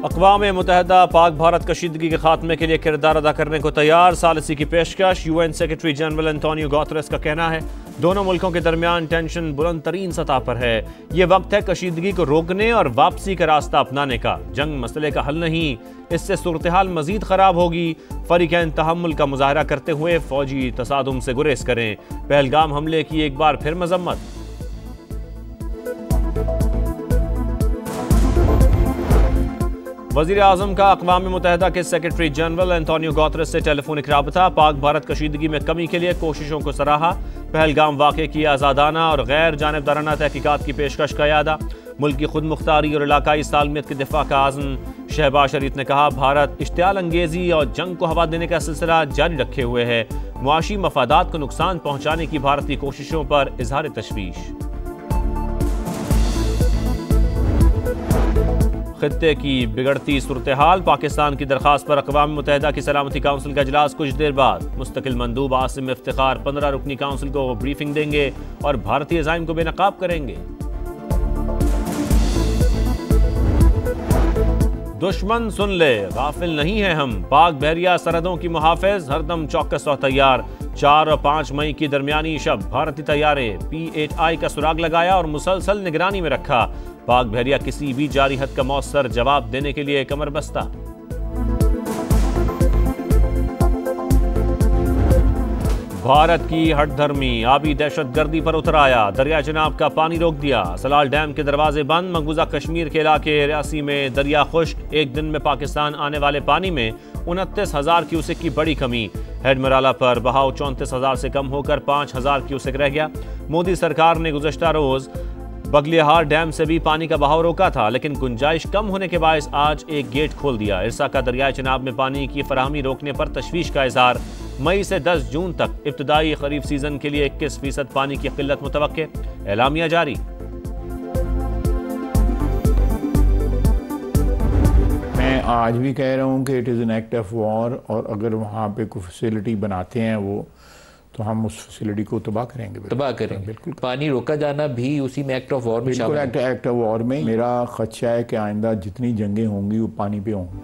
अक़वाम मुत्तहिदा पाक भारत कशीदगी के खात्मे के लिए किरदार अदा करने को तैयार, सालिसी की पेशकश। UN secretary general Antonio Guterres का कहना है दोनों मुल्कों के दरमियान टेंशन बुलंद तरीन सतह पर है। ये वक्त है कशीदगी को रोकने और वापसी का रास्ता अपनाने का। जंग मसले का हल नहीं, इससे सूरत हाल मजीद खराब होगी। फरीकैन तहम्मुल का मुजाहरा करते हुए फौजी तसादुम से गुरेज करें। पहलगाम हमले की एक बार फिर मजम्मत। वज़ीर आज़म का अक़वाम मुत्तहिदा के सेक्रेटरी जनरल एंटोनियो गुतेरेस से टेलीफोनिक राबता। पाक भारत कशीदगी में कमी के लिए कोशिशों को सराहा। पहलगाम वाक़े की आज़ादाना और गैर जानिबदाराना तहकीकात की पेशकश का यादा। मुल्क की खुद मुख्तारी और इलाकाई सालमियत के दिफा का आज़म। शहबाज शरीफ ने कहा भारत इश्तियाल अंगेज़ी और जंग को हवा देने का सिलसिला जारी रखे हुए है। मुआशी मफादात को नुकसान पहुँचाने की भारतीय कोशिशों पर इजहार तशवीश। खित्ते की बिगड़ती सूरत हाल, पाकिस्तान की दरख्वास्त पर अक़वाम मुत्तहिदा की सलामती काउंसिल का इजलास कुछ देर बाद। मुस्तकिल मंदूब आसिम इफ्तिखार 15 रुकनी काउंसिल को ब्रीफिंग देंगे और भारतीय अज़ाइम को बेनकाब करेंगे। दुश्मन सुन ले, गाफिल नहीं है हम। पाक बहरिया सरहदों की मुहाफ़िज़ हरदम चौकस और तैयार। 4 और 5 मई की दरमियानी शब भारतीय तैयारे P8I का सुराग लगाया और मुसलसल निगरानी में रखा। पाक बहरिया किसी भी जारी हद का मौसर जवाब देने के लिए कमर बस्ता। भारत की हठधर्मी आबी दहशतगर्दी पर उतर आया। दरिया चिनाब का पानी रोक दिया। सलाल डैम के दरवाजे बंद। मकबूजा कश्मीर के इलाके रियासी में दरिया खुश्क। एक दिन में पाकिस्तान आने वाले पानी में 29,000 क्यूसेक की बड़ी कमी। हेड मराला पर बहाव 34,000 से कम होकर 5,000 क्यूसेक रह गया। मोदी सरकार ने गुज़श्ता रोज बगलिहार डैम से भी पानी का बहाव रोका था, लेकिन गुंजाइश कम होने के बायस आज एक गेट खोल दिया। इरसा का दरियाई चिनाब में पानी की फराहमी रोकने पर तशवीश का इज़हार। मई से 10 जून तक इब्तदाई खरीफ सीजन के लिए 21% पानी की किल्लत मुतवक्के। एलामिया जारी। मैं आज भी कह रहा हूँ कि it is an act of war, और अगर वहाँ पे कोई फैसिलिटी बनाते हैं वो, तो हम उस फैसिलिटी को तबाह करेंगे। तबाह करेंगे। बिल्कुल। पानी रोका जाना भी उसी में एक्ट ऑफ वॉर में शामिल है। एक्ट ऑफ वॉर में मेरा खदशा है कि आइंदा जितनी जंगें होंगी वो पानी पे होंगी।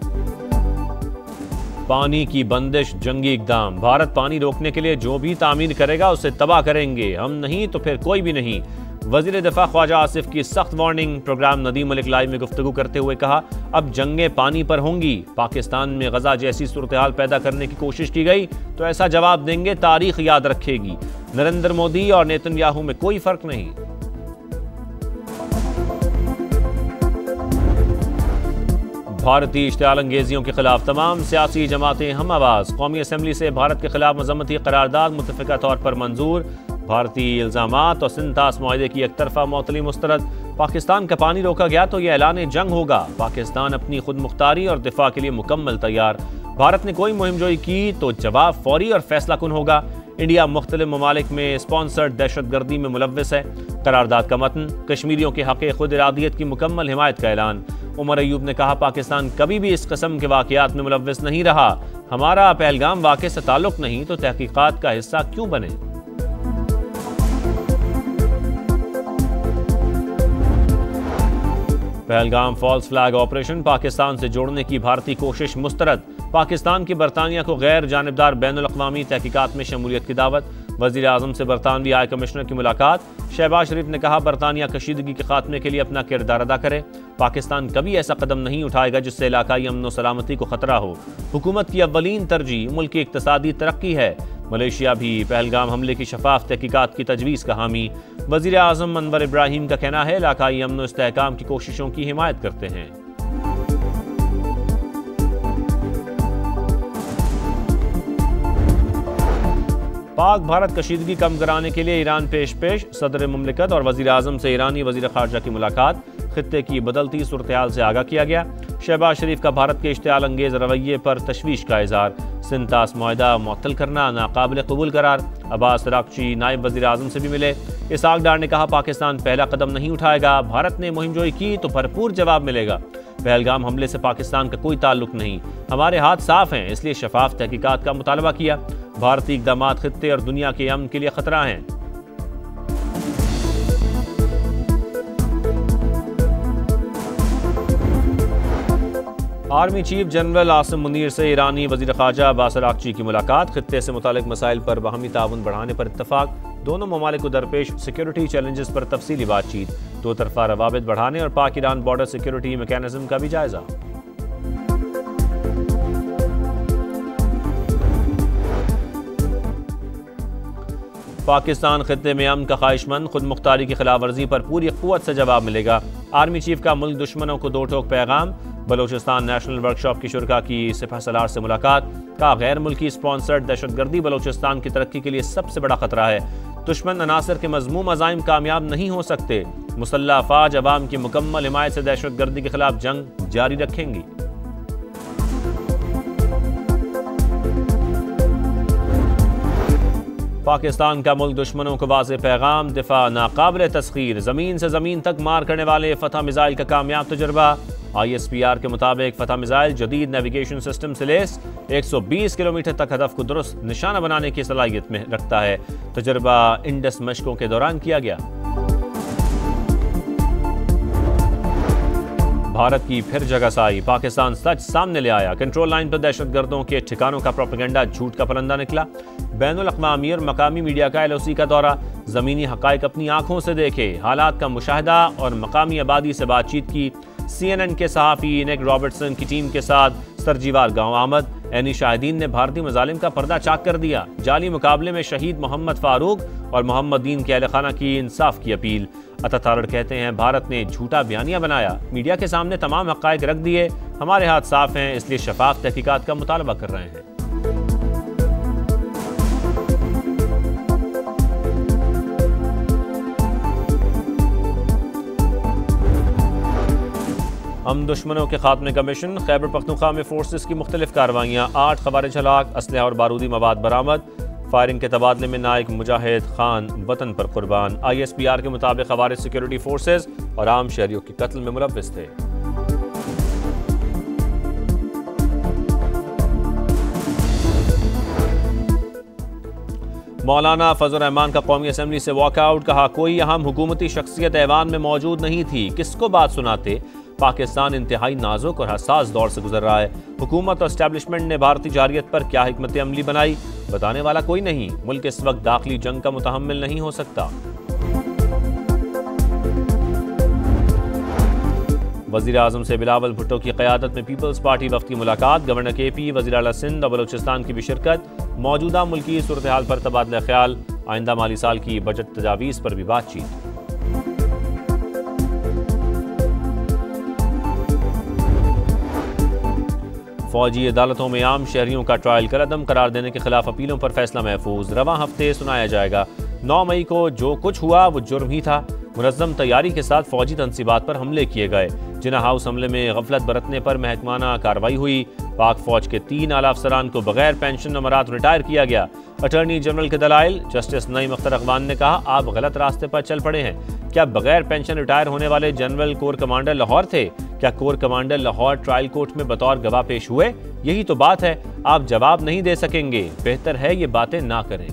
पानी की बंदिश जंगी इकदाम। भारत पानी रोकने के लिए जो भी तामीर करेगा उसे तबाह करेंगे। हम नहीं तो फिर कोई भी नहीं। वज़ीर दिफा ख्वाजा आसिफ की सख्त warning. Program Nadeem Malik live में गुफ्तगू करते हुए कहा अब जंगें पानी पर होंगी। पाकिस्तान में गजा जैसी सूरत हाल पैदा करने की कोशिश की गई तो ऐसा जवाब देंगे, तारीख याद रखेगी। नरेंद्र मोदी और नेतन्याहू में कोई फर्क नहीं। भारतीय इश्तियाल अंगेजियों के खिलाफ तमाम सियासी जमातें हम आवाज़। कौमी असम्बली से भारत के खिलाफ मजम्मती करारदाद मुतफ़िका तौर पर मंजूर। भारतीय इल्ज़ामात और सिंतास मुआहदे की एक तरफा मअतली मुस्तरद। पाकिस्तान का पानी रोका गया तो यह ऐलान जंग होगा। पाकिस्तान अपनी खुद मुख्तारी और दिफा के लिए मुकम्मल तैयार। भारत ने कोई मुहिमजोई की तो जवाब फौरी और फैसला कुन होगा। इंडिया मुख्तलिफ ममालिक में स्पॉन्सर्ड दहशतगर्दी में मुलव्वस है। करारदाद का मतन कश्मीरियों के हक़ खुद इरादियत की मुकम्मल हिमायत का ऐलान। उमर अयूब ने कहा पाकिस्तान कभी भी इस किस्म के वाक़यात में मुलव्वस नहीं रहा। हमारा पहलगाम वाक़े से ताल्लुक़ नहीं तो तहकीकात का हिस्सा क्यों बने। Pahalgam false flag operation Pakistan से जोड़ने की भारतीय कोशिश मुस्तरद। पाकिस्तान की बरतानिया को गैर जानिबदार बैनुल अक़वामी तहकीकात में शमूलियत की दावत। वज़ीर आज़म से बरतानवी हाई कमिश्नर की मुलाकात। शहबाज शरीफ ने कहा बरतानिया कशीदगी के खात्मे के लिए अपना किरदार अदा करे। पाकिस्तान कभी ऐसा कदम नहीं उठाएगा जिससे इलाकाई अमन व सलामती को खतरा हो। हुकूमत की अव्वलीन तरजीह मुल्क की इक़्तिसादी तरक्की है। मलेशिया भी पहलगाम हमले की शफाफ तहकीकात की तजवीज़ का हामी। वज़ीर आज़म अनवर इब्राहिम का कहना है इलाकाई अमन व इस्तेहकाम की कोशिशों की हिमायत करते हैं। पाक भारत कशीदगी कम कराने के लिए ईरान पेश सदर मुमलिकत और वज़ीर आज़म से ईरानी वज़ीर ख़ारजा की मुलाकात। खित्ते की बदलती सूरत हाल से आगाह किया गया। शहबाज शरीफ का भारत के इश्तियाल अंगेज़ रवैये पर तशवीश का इज़हार। सिंतास मुआहदा मुअत्तल करना नाकाबिल कबूल करार। अब्बास अराग़ची नायब वज़ीर आज़म से भी मिले। इसहाक़ डार ने कहा पाकिस्तान पहला कदम नहीं उठाएगा। भारत ने मुहिमजोई की तो भरपूर जवाब मिलेगा। पहलगाम हमले से पाकिस्तान का कोई ताल्लुक नहीं। हमारे हाथ साफ हैं, इसलिए शफाफ तहकीकात का मुतालबा किया। भारतीय इक़दामात खित्ते और दुनिया के अमन के लिए खतरा हैं। Army chief general Asim Munir से ईरानी वज़ीर ख़ारजा अब्बास अराग़ची की मुलाकात। खित्ते से मुतालिक मसाइल पर बाहमी ताउन बढ़ाने पर इत्तफ़ाक़। दोनों ममालिक को दरपेश सिक्योरिटी चैलेंजेस पर तफसीली बातचीत। दो तरफ़ा रवाबित बढ़ाने और पाक ईरान बॉर्डर सिक्योरिटी मैकेनिज़्म का भी जायज़ा। पाकिस्तान खित्ते में अमन का ख्वाहिशमंद, खुद मुख्तारी की खिलाफ वर्जी पर पूरी क़ुव्वत से जवाब मिलेगा। आर्मी चीफ का मुल्क दुश्मनों को दो टोक पैगाम। बलोचिस्तान नेशनल वर्कशॉप की शुरका की सिपह सलार से मुलाकात। का गैर मुल्की स्पॉन्सर्ड दहशतगर्दी बलोचिस्तान की तरक्की के लिए सबसे बड़ा खतरा है। दुश्मन अनासर के मज़मूम अज़ाइम कामयाब नहीं हो सकते। मुसल्लह अफ़वाज अवाम की मुकम्मल हिमायत से दहशतगर्दी के खिलाफ जंग जारी रखेंगी। पाकिस्तान का मुल्क दुश्मनों को वाज़े पैगाम। दिफा नाकाबिल तस्खीर, ज़मीन से ज़मीन तक मार करने वाले फतह मिसाइल का कामयाब तजुर्बा। ISPR के मुताबिक फतह मिसाइल जदीद नेविगेशन सिस्टम से लैस 120 किलोमीटर तक हदफ को दुरुस्त निशाना बनाने की सलाहियत में रखता है। तजुर्बा इंडस मशकों के दौरान किया गया। भारत की फिर जगहसाई, पाकिस्तान सच सामने ले आया। कंट्रोल लाइन पर दहशतगर्दों के ठिकानों का प्रोपेगेंडा झूठ का परिंदा निकला। बैनुल अक़वामी और मकामी मीडिया का LOC का दौरा। ज़मीनी हक़ाइक़ अपनी आंखों से देखे, हालात का मुशाहिदा और मकामी आबादी से बातचीत की। CNN के सहाफ़ी निक रॉबर्टसन की टीम के साथ सरजीवार गांव आमद। ऐनी शाहिदीन ने भारतीय मज़ालिम का पर्दा चाक कर दिया। जाली मुकाबले में शहीद मोहम्मद फ़ारूक और मोहम्मद दीन के अहल खाना की इंसाफ की अपील। अतातारड़ कहते हैं भारत ने झूठा बयानिया बनाया, मीडिया के सामने तमाम हक़ाइक़ रख दिए। हमारे हाथ साफ हैं, इसलिए शफाफ तहकीकात का मुतालबा कर रहे हैं। हम दुश्मनों के खात्मे का मिशन। खैबर पख्तूनख्वा में फोर्सेस की मुख्तलिफ कार्रवाइयाँ। 8 खवारिज हलाक, असलहा और बारूदी मवाद बरामद। फायरिंग के तबादले में नायक मुजाहिद खान वतन पर कुर्बान। ISPR के मुताबिक खवारिज सिक्योरिटी फोर्सेस और आम शहरियों के कत्ल में मुलव्विस थे। मौलाना फजल रहमान का कौमी असम्बली से वॉकआउट। कहा कोई अहम हुकूमती शख्सियत ऐवान में मौजूद नहीं थी, किसको बात सुनाते। पाकिस्तान इंतहाई नाजुक और हसास दौर से गुजर रहा है। हुकूमत और एस्टैब्लिशमेंट ने भारतीय जारियत पर क्या हिकमत अमली बनाई, बताने वाला कोई नहीं। मुल्क इस वक्त दाखिली जंग का मुतहम्मिल नहीं हो सकता। वज़ीर आज़म से बिलावल भुट्टो की क़यादत में पीपल्स पार्टी वफ़द की मुलाकात। गवर्नर KP, वज़ीर आला सिंध और बलोचिस्तान की भी शिरकत। मौजूदा मुल्की सूरत हाल पर तबादला ख्याल। आइंदा माली साल की बजट तजावीज़ पर भी बातचीत। फौजी अदालतों में आम शहरियों का ट्रायल कलअदम करार देने के खिलाफ अपीलों पर फैसला महफूज। रवां हफ्ते सुनाया जाएगा। 9 मई को जो कुछ हुआ वो जुर्म ही था। मुनज़्ज़म तैयारी के साथ फौजी तनसीबात पर हमले किए गए। जिन्ना हाउस हमले में गफलत बरतने पर महकमाना कार्रवाई हुई। पाक फौज के 3 आला अफसरान को बगैर पेंशन नंबरात रिटायर किया गया। अटॉर्नी जनरल के दलाइल। जस्टिस नईम अख्तर अगवान ने कहा आप गलत रास्ते पर चल पड़े हैं। क्या बगैर पेंशन रिटायर होने वाले जनरल कोर कमांडर लाहौर थे? क्या core commander Lahore trial court में बतौर गवाह पेश हुए? यही तो बात है, आप जवाब नहीं दे सकेंगे। बेहतर है ये बातें ना करें।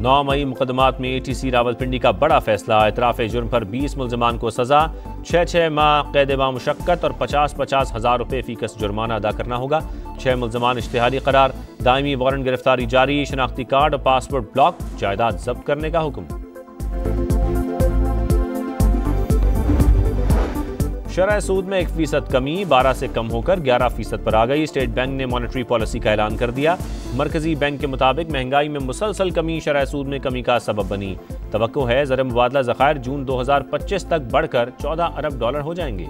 9 मई मुकदमात में ATC रावलपिंडी का बड़ा फैसला। इतराफ़ जुर्म पर 20 मुल्ज़मान को सज़ा। 6 माह कैद व मुशक्क़त और 50 हज़ार रुपये फ़ीकस जुर्माना अदा करना होगा। 6 मुल्ज़मान इश्तिहारी करार। दायमी वारंट गिरफ्तारी जारी। शनाख्ती कार्ड और पासपोर्ट ब्लॉक। जायदाद जब्त करने का हुक्म। शरह सूद में 1% कमी 12 से कम होकर 11% पर आ गई। स्टेट बैंक ने मॉनेटरी पॉलिसी का ऐलान कर दिया। मरकजी बैंक के मुताबिक महंगाई में मुसलसल कमी शरह सूद में कमी का सबब बनी। तवक्को है ज़र मुबादला ज़खायर जून 2025 तक बढ़कर $14 अरब हो जाएंगे।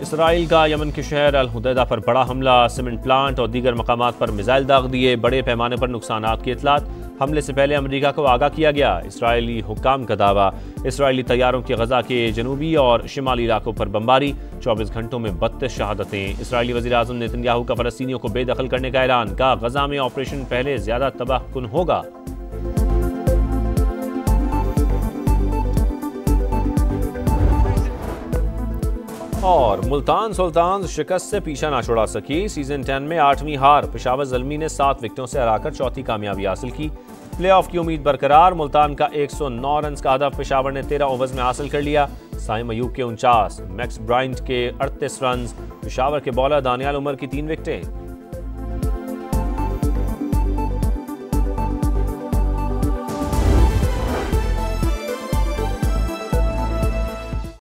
इसराइल का यमन के शहर अल हुदैदा पर बड़ा हमला। सीमेंट प्लांट और दीगर मकामात पर मिसाइल दाग दिए। बड़े पैमाने पर नुकसानात की इतलात। हमले से पहले अमेरिका को आगाह किया गया। इसराइली हुक्काम का दावा। इसराइली तैयारों की गजा के जनूबी और शिमाली इलाकों पर बमबारी। 24 घंटों में 32 शहादतें। इसराइली वज़ीर आज़म नेतन्याहू का फ़लस्तीनियों को बेदखल करने का ऐलान। का गजा में ऑपरेशन पहले ज़्यादा तबाहकुन होगा। और मुल्तान सुल्तान्स शिकस्त से पीछा ना छुड़ा सकी। सीजन 10 में 8वीं हार। पेशावर ज़ल्मी ने 7 विकेटों से हराकर चौथी कामयाबी हासिल की। प्लेऑफ की उम्मीद बरकरार। मुल्तान का 109 रन का हदफ पेशावर ने 13 ओवर्स में हासिल कर लिया। साइम अयूब के 49, मैक्स ब्राइंट के 38 रन। पेशावर के बॉलर दानियाल उमर की 3 विकेटें।